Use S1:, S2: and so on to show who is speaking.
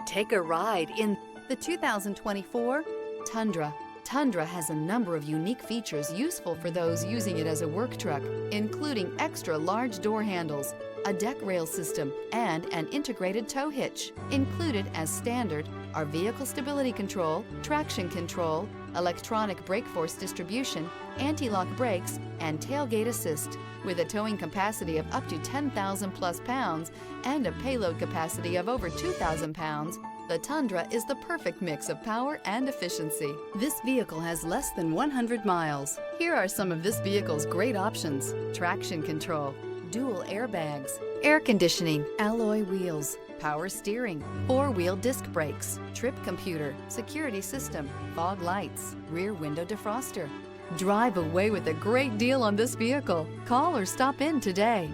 S1: Take a ride in the 2024 Tundra. Tundra has a number of unique features useful for those using it as a work truck, including extra large door handles, a deck rail system, and an integrated tow hitch. Included as standard are vehicle stability control, traction control, electronic brake force distribution, anti-lock brakes, and tailgate assist. With a towing capacity of up to 10,000 plus pounds and a payload capacity of over 2,000 pounds, the Tundra is the perfect mix of power and efficiency. This vehicle has less than 100 miles. Here are some of this vehicle's great options: traction control, dual airbags, air conditioning, alloy wheels, power steering, four-wheel disc brakes, trip computer, security system, fog lights, rear window defroster. Drive away with a great deal on this vehicle. Call or stop in today.